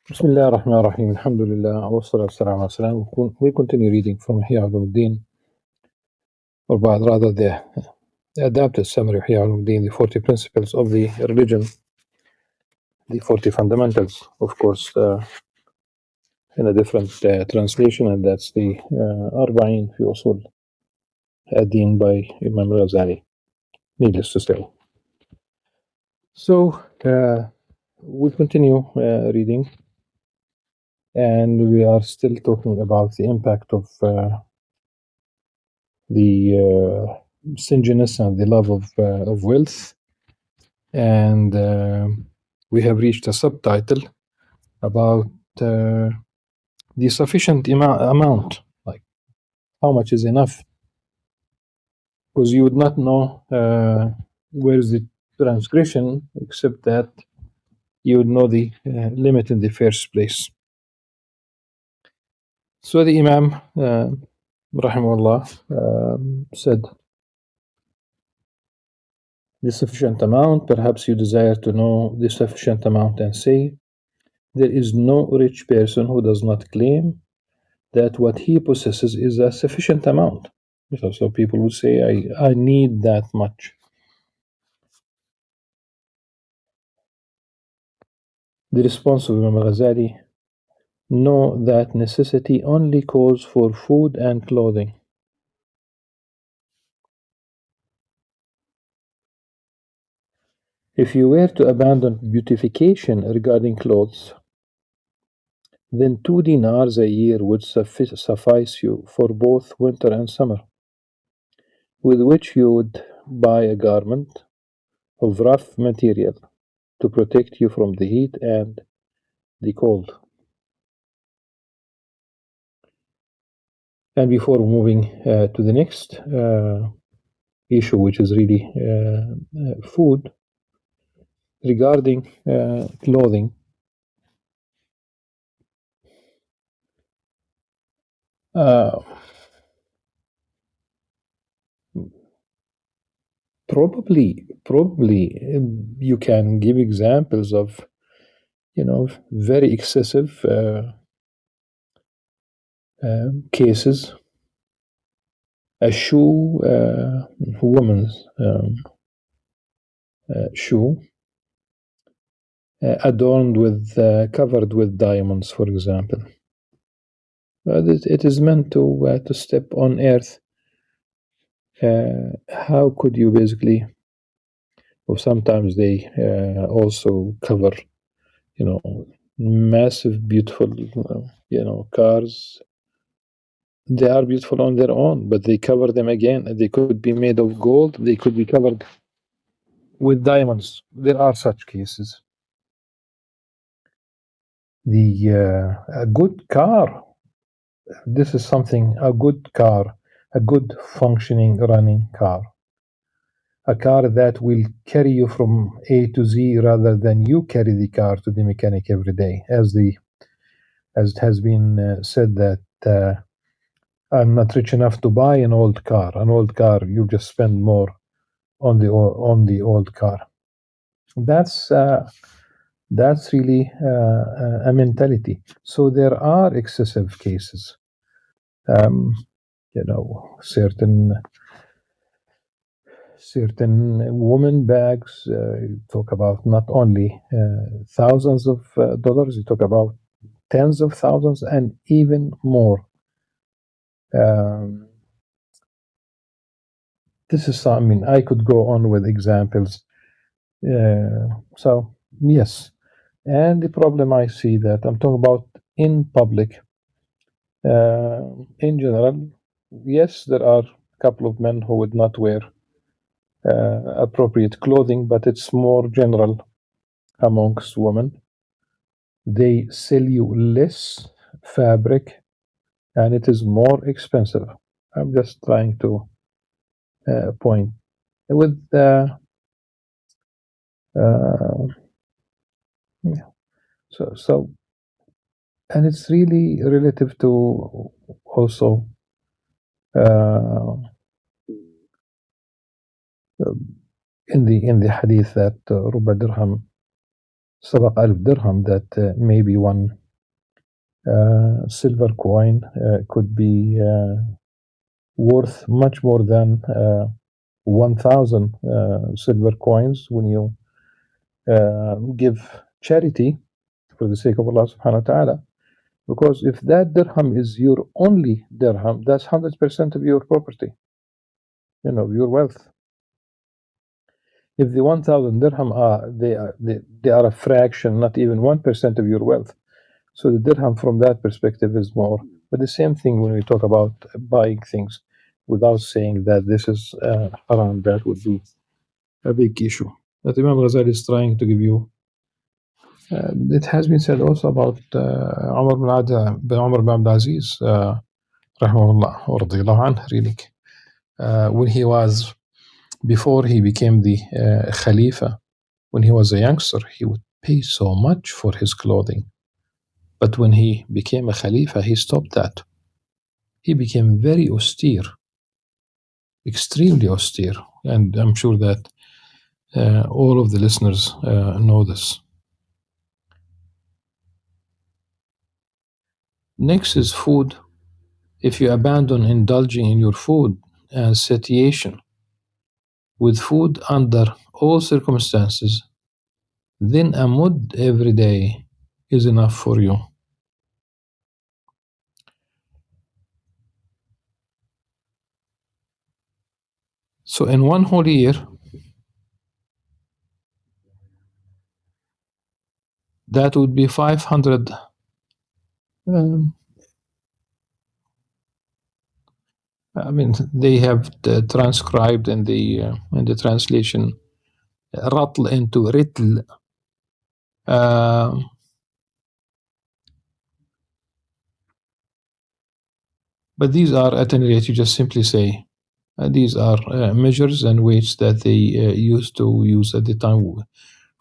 Bismillah ar-Rahman ar-Rahim. Alhamdulillah. Wa salatu wa salam. We continue reading from Ihya Ulum, or rather the adapted summary of Ihya Ulum, the 40 principles of the religion, the 40 fundamentals, of course, in a different translation, and that's the Arba'in fi Usul Ad-Din by Imam Al-Ghazali, needless to say. So, we continue reading, and we are still talking about the impact of the stinginess and the love of wealth, and we have reached a subtitle about the sufficient amount, like how much is enough, because you would not know where is the transgression except that you would know the limit in the first place. So the Imam rahimahullah said, the sufficient amount, perhaps you desire to know the sufficient amount and say, there is no rich person who does not claim that what he possesses is a sufficient amount. So people would say, I need that much. The response of Imam Al-Ghazali, know that necessity only calls for food and clothing. If you were to abandon beautification regarding clothes, then 2 dinars a year would suffice you for both winter and summer, with which you would buy a garment of rough material to protect you from the heat and the cold. And before moving to the next issue, which is really food, regarding clothing, probably you can give examples of very excessive cases. A shoe, woman's shoe, adorned with covered with diamonds, for example. It is meant to step on earth. How could you basically, or sometimes they also cover, massive, beautiful, cars. They are beautiful on their own, but they cover them again. They could be made of gold. They could be covered with diamonds. There are such cases. A good car. This is something, a good car, a good functioning running car. A car that will carry you from A to Z rather than you carry the car to the mechanic every day. As it has been said that I'm not rich enough to buy an old car. An old car, you just spend more on the old car. That's really a mentality. So there are excessive cases. Certain woman bags, you talk about not only thousands of dollars, you talk about tens of thousands and even more. This is something, I could go on with examples. So yes, and the problem I see that I'm talking about in public. In general, yes, there are a couple of men who would not wear appropriate clothing, but it's more general amongst women. They sell you less fabric and it is more expensive. I'm just trying to point with yeah. So and it's really relative to also in the hadith that رب درهم سبق 1000 dirham, that maybe one silver coin could be worth much more than 1000 silver coins when you give charity for the sake of Allah subhanahu wa ta'ala. Because if that dirham is your only dirham, that's 100% of your property, your wealth. If the 1000 dirham they are a fraction, not even 1% of your wealth. So the dirham from that perspective is more. But the same thing when we talk about buying things without saying that this is haram, that would be a big issue. But Imam Al-Ghazali is trying to give you. It has been said also about Umar bin Abdul Aziz, rahmahullah, or radiyallahu anhu, really. When he was, before he became the Khalifa, when he was a youngster, he would pay so much for his clothing. But when he became a Khalifa, he stopped that. He became very austere, extremely austere. And I'm sure that all of the listeners know this. Next is food. If you abandon indulging in your food and satiation with food under all circumstances, then a mud every day is enough for you. So in one whole year, that would be 500. I mean, they have transcribed in the translation ratl into ritl. But these are, at any rate, you just simply say these are measures and weights that they used to use at the time.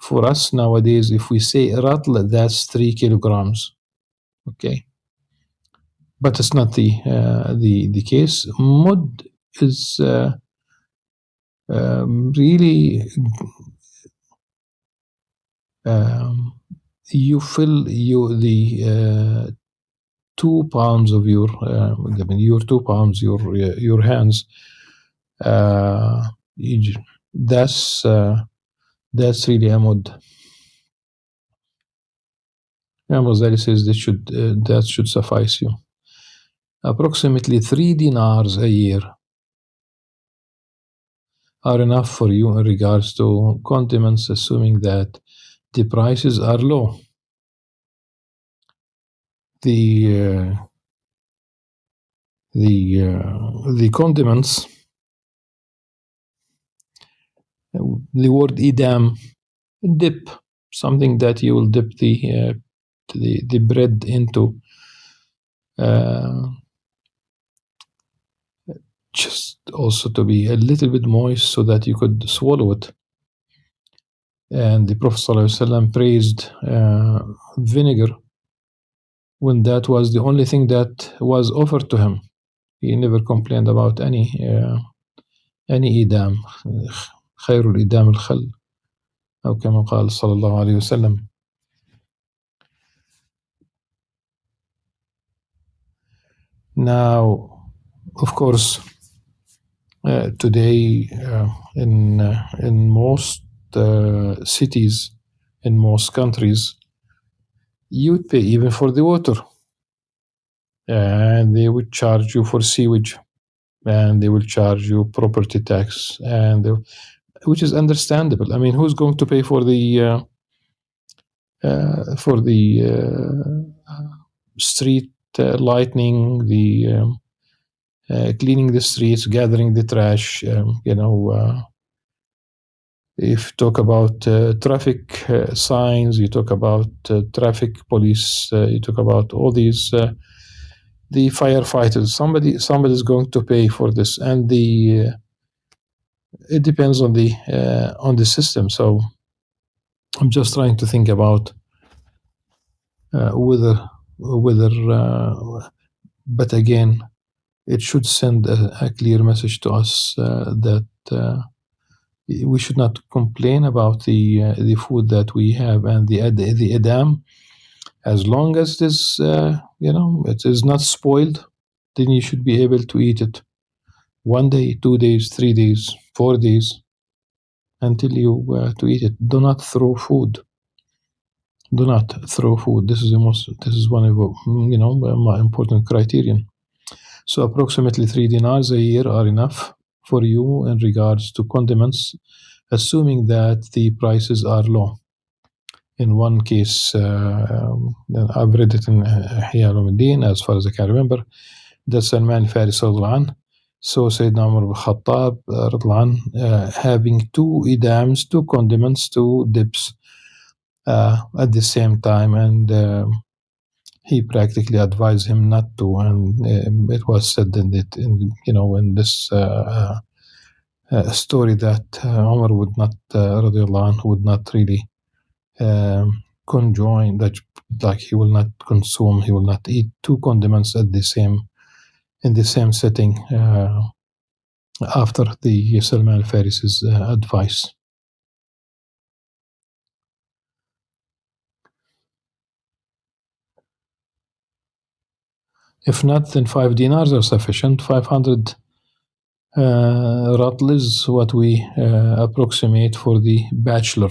For us nowadays, if we say ratl, that's 3 kilograms. Okay, but it's not the case. Mud is really you fill the 2 pounds of your 2 pounds your hands. That's really a mud. Imam Ghazali says that should suffice you. Approximately 3 dinars a year are enough for you in regards to condiments, assuming that the prices are low. The condiments, the word idam, dip, something that you will dip the bread into, just also to be a little bit moist so that you could swallow it. And the Prophet ﷺ praised vinegar when that was the only thing that was offered to him. He never complained about any idam. خير الإدام الخل أو كما قال صلى الله عليه وسلم. Now, of course, today in most cities, in most countries, you would pay even for the water, and they would charge you for sewage, and they will charge you property tax, which is understandable. I mean, who's going to pay for the street lighting, the cleaning the streets, gathering the trash? If you talk about traffic signs, you talk about traffic police, you talk about all these, the firefighters. Somebody's going to pay for this, and it depends on the system. So I'm just trying to think about whether, but again, it should send a clear message to us that we should not complain about the food that we have and the idam. As long as it is, it is not spoiled, then you should be able to eat it 1 day, 2 days, 3 days, 4 days, until you to eat it. Do not throw food. Do not throw food. This is one of my important criterion. So approximately 3 dinars a year are enough for you in regards to condiments, assuming that the prices are low. In one case, I've read it in Ihya Ulum, as far as I can remember, that Salman Farisi radiallahu anh, so Sayyidina Umar ibn Khattab radiallahu anh, having 2 idams, 2 condiments, 2 dips at the same time, and he practically advised him not to, and it was said in this story that Umar would not, radiallahu anh, would not really conjoin, that, like, he will not consume, he will not eat 2 condiments in the same setting after the Salman al-Farisi's advice. If not, then 5 dinars are sufficient. 500 ratl is what we approximate for the bachelor.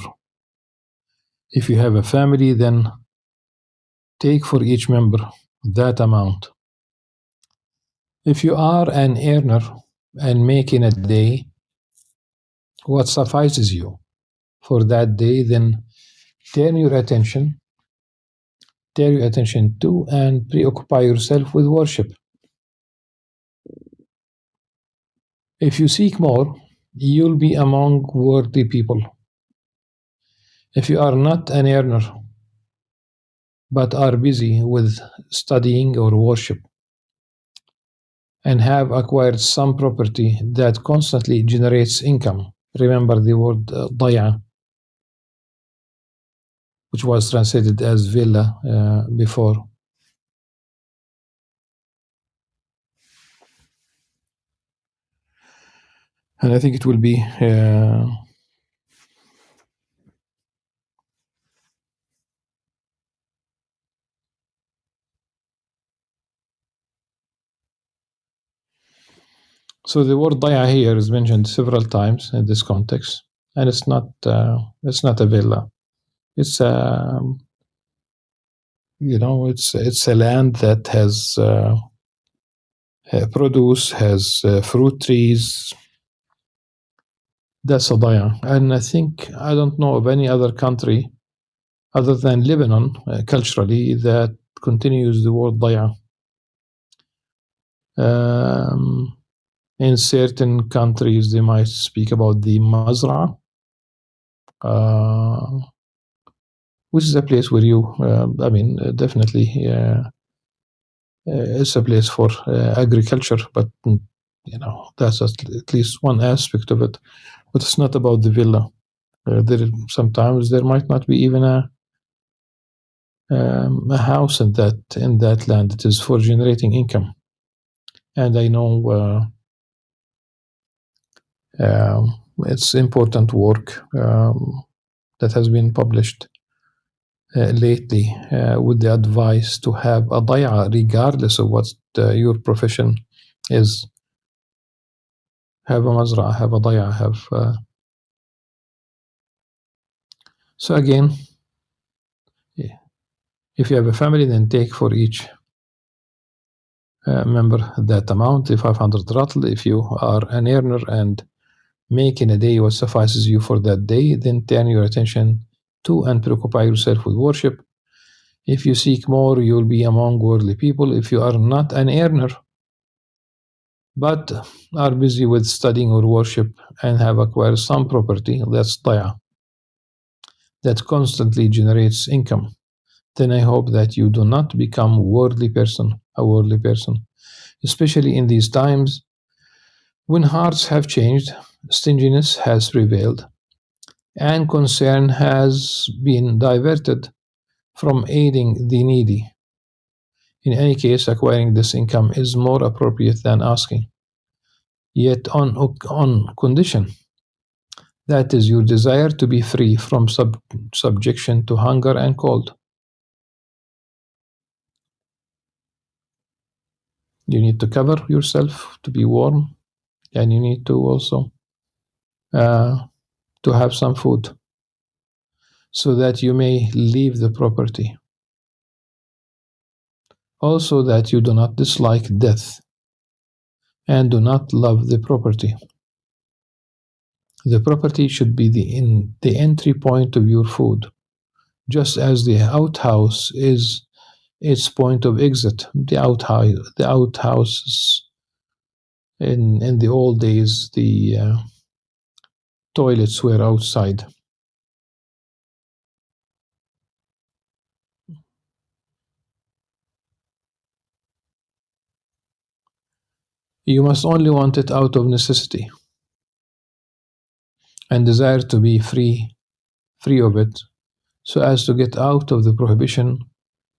If you have a family, then take for each member that amount. If you are an earner and make in a day what suffices you for that day, then turn your attention to and preoccupy yourself with worship. If you seek more, you'll be among worthy people. If you are not an earner, but are busy with studying or worship, and have acquired some property that constantly generates income, remember the word daya, which was translated as villa before. And I think it will be so the word daya here is mentioned several times in this context, and it's not a villa. It's it's a land that has produce, has fruit trees. That's a daya. And I don't know of any other country other than Lebanon culturally that continues the word daya. In certain countries, they might speak about the mazra, which is a place where you, definitely, it's a place for agriculture, but that's at least one aspect of it. But it's not about the villa. Sometimes there might not be even a house in that land. It is for generating income. And I know it's important work that has been published lately with the advice to have a daya regardless of what your profession is. Have a mazra, have a daya, have... So again, if you have a family, then take for each member that amount, the 500 ratl. If you are an earner and make in a day what suffices you for that day, then turn your attention to and preoccupy yourself with worship. If you seek more, you'll be among worldly people. If you are not an earner, but are busy with studying or worship and have acquired some property, that's daya, that constantly generates income, then I hope that you do not become a worldly person, especially in these times when hearts have changed, stinginess has prevailed, and concern has been diverted from aiding the needy. In any case, acquiring this income is more appropriate than asking, yet on condition That is your desire to be free from subjection to hunger and cold. You need to cover yourself to be warm, and you need to also to have some food so that you may leave the property. Also, that you do not dislike death and do not love the property. The property should be the entry point of your food, just as the outhouse is its point of exit. The outhouses in the old days, the toilets were outside. You must only want it out of necessity and desire to be free of it, so as to get out of the prohibition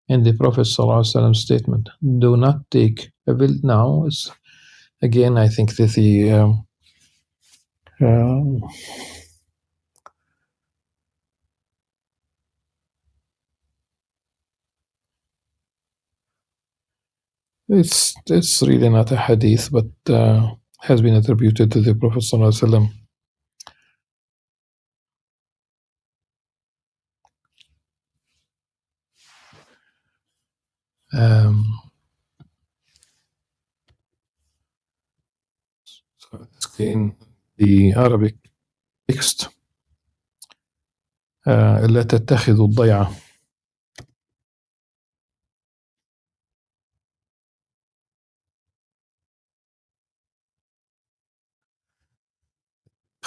in the Prophet ﷺ statement. Do not take a will now. It's, again, I think that it's really not a hadith, but has been attributed to the Prophet ﷺ. So it's in the Arabic text. لا تتخذوا الضيعة.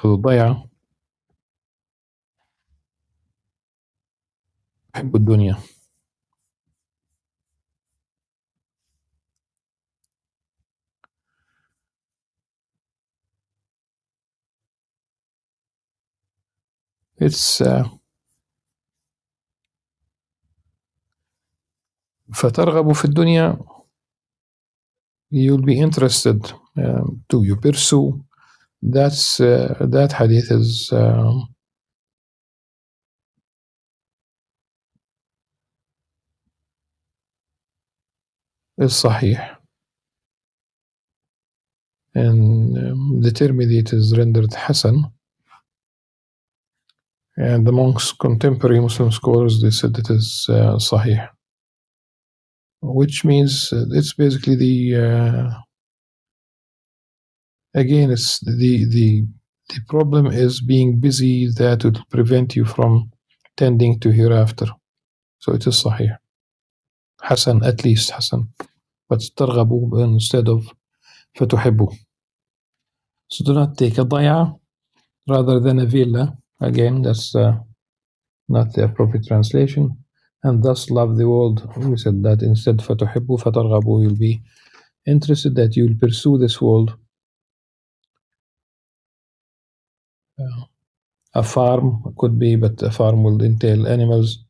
الضيعة أحب الدنيا. It's فترغب في الدنيا. You'll be interested to you pursue. That's that hadith is صحيح, and the Tirmidhi it is rendered Hasan, and amongst contemporary Muslim scholars they said it is Sahih, which means it's basically the again it's the problem is being busy that will prevent you from tending to hereafter. So it is Sahih, Hasan, at least Hasan, but ترغبوا instead of فتحبوا. So do not take a ضيعة rather than a villa. Again, that's not the appropriate translation. And thus love the world. We said that instead فتحبوا فترغبوا, you'll be interested, that you'll pursue this world. A farm could be, but a farm will entail animals.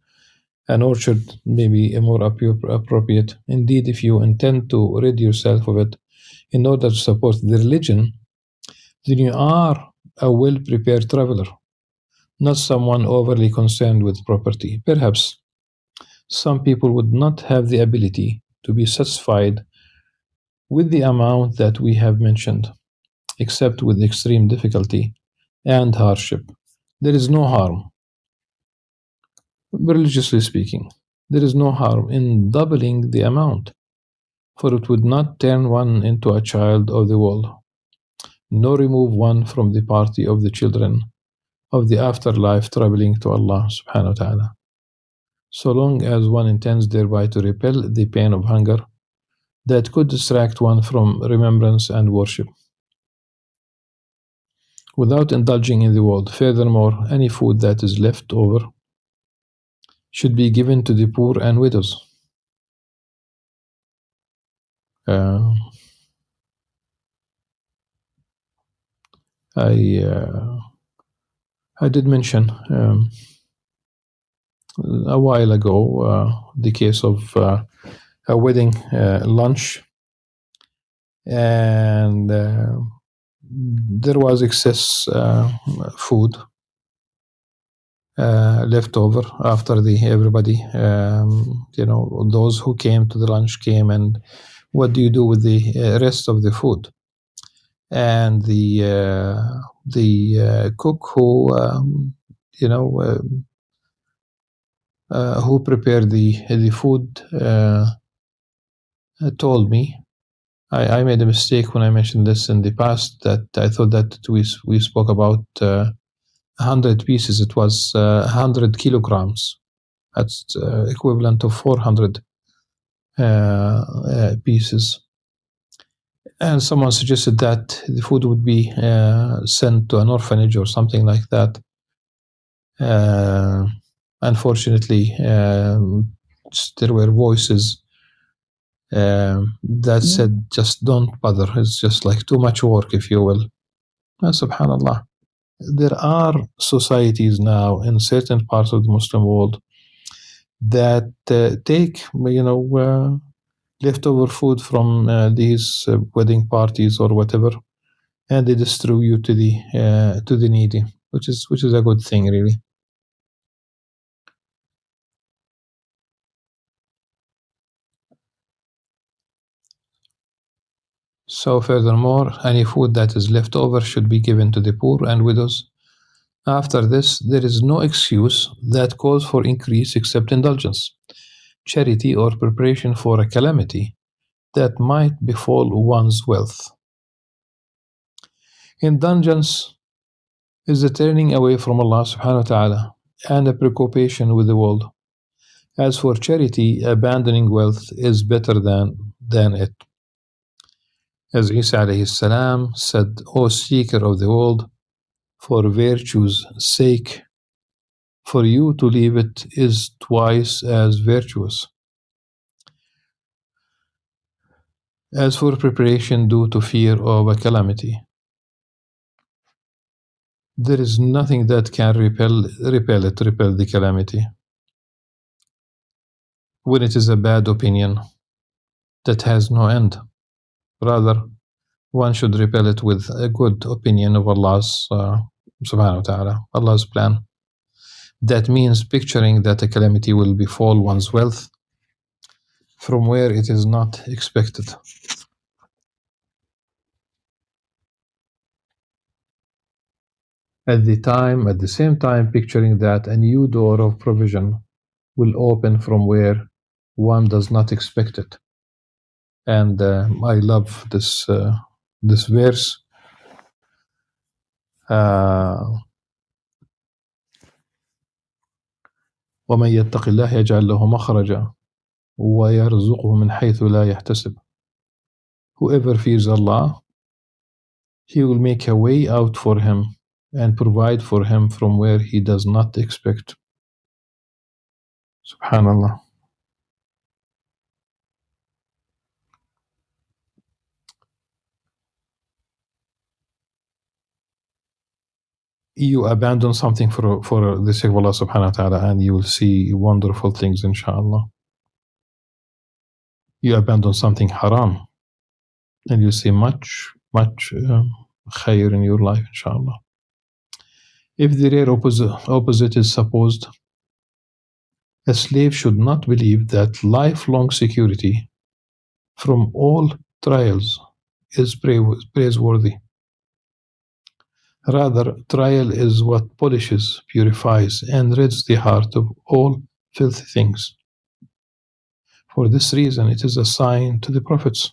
An orchard may be more appropriate. Indeed, if you intend to rid yourself of it in order to support the religion, then you are a well-prepared traveler, not someone overly concerned with property. Perhaps some people would not have the ability to be satisfied with the amount that we have mentioned, except with extreme difficulty and hardship. There is no harm, religiously speaking, there is no harm in doubling the amount, for it would not turn one into a child of the world, nor remove one from the party of the children of the afterlife traveling to Allah subhanahu wa ta'ala, so long as one intends thereby to repel the pain of hunger that could distract one from remembrance and worship, without indulging in the world. Furthermore, any food that is left over should be given to the poor and widows. I did mention a while ago the case of a wedding lunch, and there was excess food left over after everybody, those who came to the lunch came, and what do you do with the rest of the food? And the cook who who prepared the food told me, I made a mistake when I mentioned this in the past, that I thought that we spoke about 100 pieces. It was 100 kilograms. That's equivalent to 400 pieces. And someone suggested that the food would be sent to an orphanage or something like that. Unfortunately, there were voices that said, just don't bother. It's just like too much work, if you will. Subhanallah. There are societies now in certain parts of the Muslim world that take, leftover food from these wedding parties or whatever, and they distribute to the needy, which is a good thing, really. So furthermore, any food that is left over should be given to the poor and widows. After this, there is no excuse that calls for increase except indulgence, charity, or preparation for a calamity that might befall one's wealth. Indulgence is a turning away from Allah subhanahu wa ta'ala and a preoccupation with the world. As for charity, abandoning wealth is better than it. As Isa alayhi salam said, O seeker of the world, for virtue's sake, for you to leave it is twice as virtuous. As for preparation due to fear of a calamity, there is nothing that can repel the calamity. When it is a bad opinion that has no end, rather, one should repel it with a good opinion of Allah's subhanahu wa ta'ala, Allah's plan. That means picturing that a calamity will befall one's wealth from where it is not expected. At the same time, picturing that a new door of provision will open from where one does not expect it. And I love this verse. وَمَنْ يَتَّقِ اللَّهَ يَجْعَلْ لَهُ مَخْرَجًا وَيَرْزُقْهُ مِنْ حَيْثُ لَا يَحْتَسِبُ. Whoever fears Allah, He will make a way out for him and provide for him from where he does not expect. Subhanallah. You abandon something for the sake of Allah subhanahu wa ta'ala, and you will see wonderful things, inshallah. You abandon something haram, and you see much khair in your life, inshallah. If the rare opposite is supposed, a slave should not believe that lifelong security from all trials is praiseworthy. Rather, trial is what polishes, purifies, and rids the heart of all filthy things. For this reason, it is a sign to the prophets,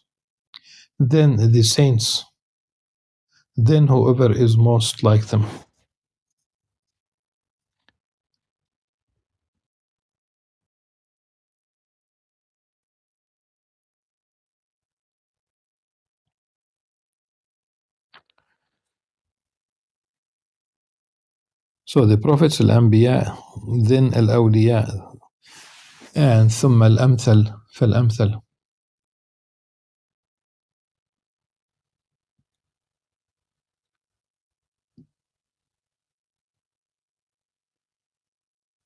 then the saints, then whoever is most like them. So the prophets, Al-Anbiya, then Al-Awliya, and ثم الأمثل فالأمثل.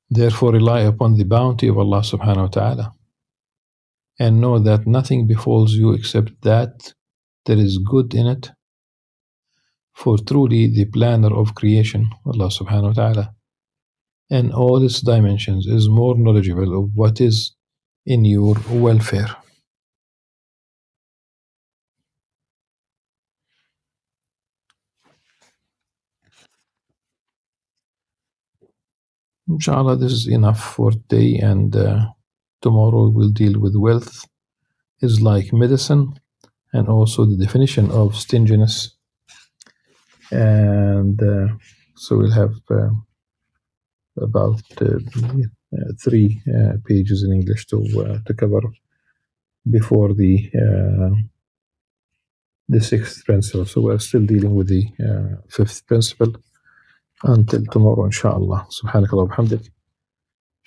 Therefore rely upon the bounty of Allah subhanahu wa ta'ala, and know that nothing befalls you except that there is good in it, For truly the planner of creation, Allah subhanahu wa ta'ala, in all its dimensions, is more knowledgeable of what is in your welfare. Inshallah, this is enough for today, and tomorrow we'll deal with wealth is like medicine, and also the definition of stinginess. And so we'll have about 3 pages in English to cover before the 6th principle. So we're still dealing with the 5th principle until tomorrow, inshallah. سبحانك اللهم وبحمدك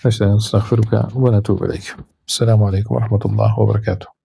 نستغفرك ونتوب إليك. السلام عليكم ورحمة الله وبركاته.